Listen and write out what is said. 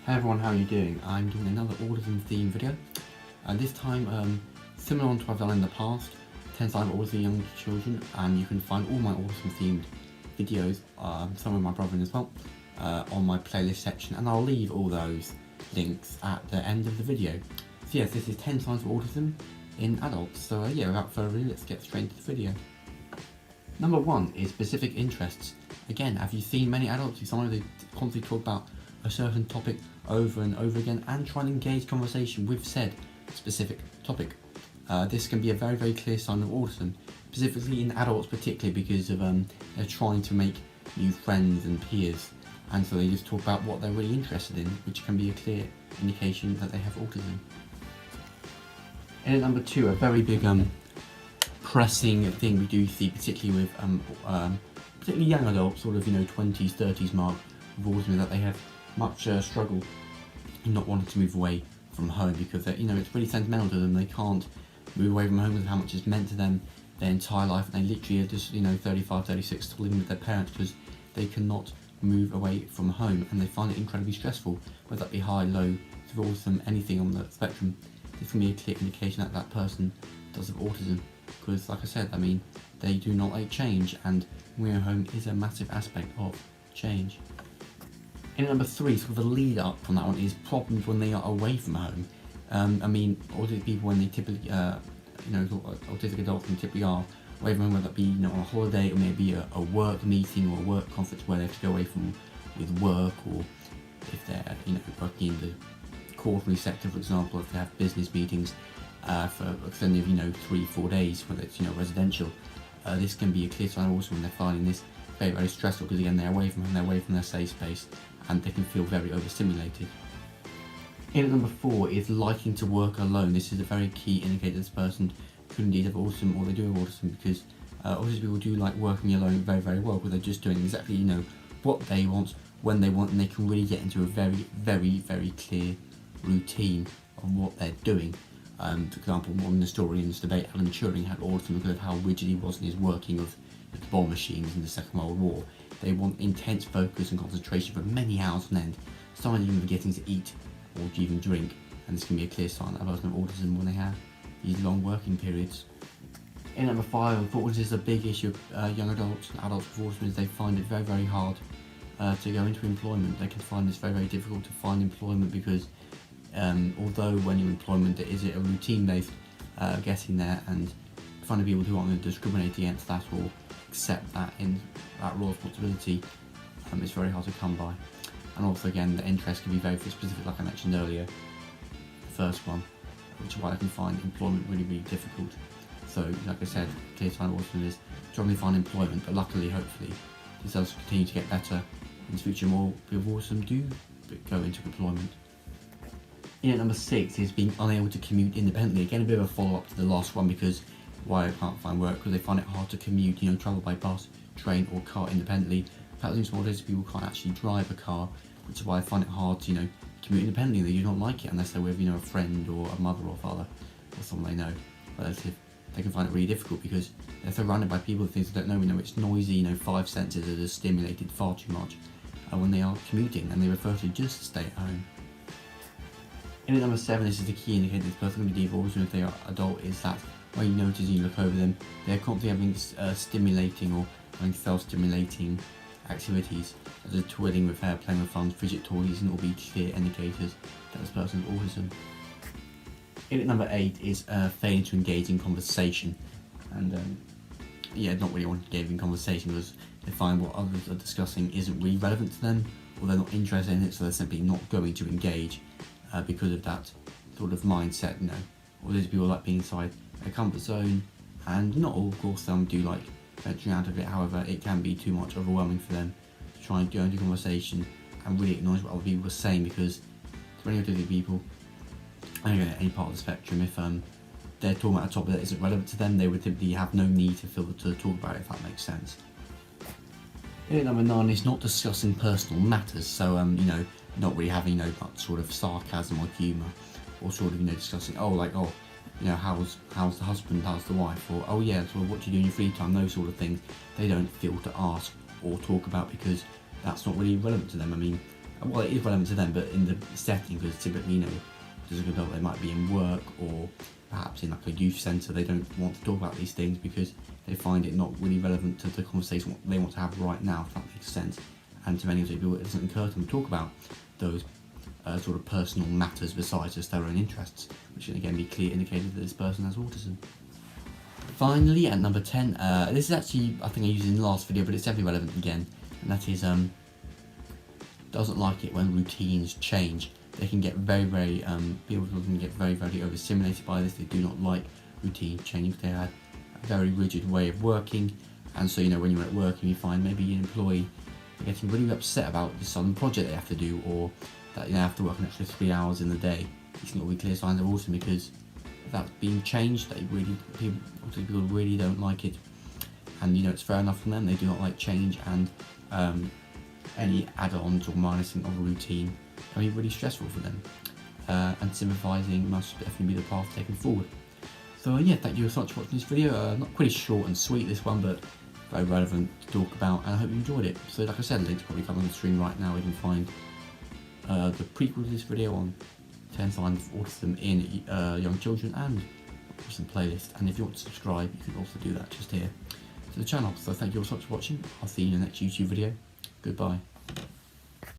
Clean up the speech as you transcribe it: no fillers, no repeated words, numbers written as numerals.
Hey everyone, how are you doing? I'm doing another autism themed video. This time, similar to what I've done in the past, 10 signs of autism in young children, and you can find all my autism themed videos, some with my brother in as well, on my playlist section, and I'll leave all those links at the end of the video. So yes, this is 10 signs of autism in adults, so yeah, without further ado, let's get straight into the video. Number 1 is specific interests. Again, have you seen many adults who sometimes constantly talk about a certain topic over and over again and try and engage conversation with said specific topic? This can be a very, very clear sign of autism, specifically in adults, particularly because of they're trying to make new friends and peers, and so they just talk about what they're really interested in, which can be a clear indication that they have autism. And at number 2, a very big pressing thing we do see, particularly with particularly young adults, sort of 20s, 30s mark, with autism, is that they have much struggle in not wanting to move away from home because it's really sentimental to them. They can't move away from home with how much it's meant to them their entire life, and they literally are just 35, 36 still living with their parents because they cannot move away from home, and they find it incredibly stressful, whether that be high, low, severe autism, anything on the spectrum. This can be a clear indication that that person does have autism, because like I said, they do not like change, and moving home is a massive aspect of change. And number 3, sort of a lead up from that one, is problems when they are away from home. Autistic people, when they typically, autistic adults when they typically are away from home, whether that be on a holiday or maybe a work meeting or a work conference where they have to go away from with work, or if they're working in the quarterly sector, for example, if they have business meetings for extended 3-4 days, whether it's residential. This can be a clear sign also when they're finding this very, very stressful, because again, they're away from home, they're away from their safe space, and they can feel very overstimulated. In at number 4 is liking to work alone. This is a very key indicator this person could indeed have autism, or they do have autism, because autistic people do like working alone very, very well, because they're just doing exactly what they want, when they want, and they can really get into a very, very, very clear routine of what they're doing. For example, in the story, in this debate, Alan Turing had autism because of how rigid he was in his working of the bomb machines in the Second World War. They want intense focus and concentration for many hours on end, sometimes even forgetting to eat or to even drink, and this can be a clear sign that a person with autism when they have these long working periods. In number 5, unfortunately, this is a big issue of young adults and adults with autism, is they find it very, very hard to go into employment. They can find this very, very difficult to find employment because although when you're in employment there is a routine-based getting there, and finding people who aren't going to discriminate against that or accept that in that role of responsibility, it's very hard to come by. And also again, the interest can be very specific, like I mentioned earlier, the first one, which is why I can find employment really, really difficult. So like I said, clear sign of autism is struggling to find employment, but luckily, hopefully, this does continue to get better in the future. More people with autism do go into employment. In at number 6 is being unable to commute independently. Again, a bit of a follow-up to the last one, because why I can't find work, because they find it hard to commute, travel by bus, train or car independently. Perhaps some autistic people can't actually drive a car, which is why I find it hard to, commute independently. They do not like it unless they're with, a friend or a mother or father or someone they know, relative. They can find it really difficult because they're surrounded by people and things they don't know. It's noisy, 5 senses are just stimulated far too much when they are commuting, and they prefer to just stay at home. In at number 7, this is the key indicator this person can be autism if they are adult, is that when you notice and you look over them, they're constantly having stimulating or having self-stimulating activities, such as twirling with hair, playing with fun, fidget toys, and all be clear indicators that this person has autism. In at number 8 is failing to engage in conversation, and not really wanting to engage in conversation because they find what others are discussing isn't really relevant to them, or they're not interested in it, so they're simply not going to engage because of that sort of mindset. All these people like being inside their comfort zone, and not all, of course, some do like venturing out of it. However, it can be too much overwhelming for them to try and go into conversation and really acknowledge what other people are saying, because for any autistic people, any part of the spectrum, if they're talking about a topic that isn't relevant to them, they would typically have no need to feel to talk about it, if that makes sense. In number 9 is not discussing personal matters, so not really having much sort of sarcasm or humour, or sort of discussing how's the husband, how's the wife, or oh yeah, so what do you do in your free time, those sort of things. They don't feel to ask or talk about because that's not really relevant to them. well, it is relevant to them, but in the setting, because typically, you know, as an adult, they might be in work or perhaps in like a youth centre. They don't want to talk about these things because they find it not really relevant to the conversation they want to have right now, if that makes sense. And to many of those people, it doesn't occur to them to talk about those sort of personal matters besides just their own interests, which can again be clear indicated that this person has autism. Finally, at number 10, this is actually, I think I used in the last video, but it's definitely relevant again, and that is, doesn't like it when routines change. They can get very, people can get very overstimulated by this. They do not like routine changing. They have a very rigid way of working, and so, you know, when you're at work and you find maybe an employee getting really upset about this sudden project they have to do, or that they have to work an extra 3 hours in the day, these can all be clear signs of autism, because if that's being changed, people really don't like it, and you know, it's fair enough for them. They do not like change, and any add-ons or minusing of a routine can be really stressful for them, and sympathising must definitely be the path taken forward. So yeah, thank you so much for watching this video. Not pretty short and sweet, this one, but very relevant to talk about, and I hope you enjoyed it. So like I said, links probably come on the screen right now. You can find the prequel to this video on 10 signs of autism in young children, and some playlist. And if you want to subscribe, you can also do that just here to the channel. So thank you all so much for watching. I'll see you in the next YouTube video. Goodbye.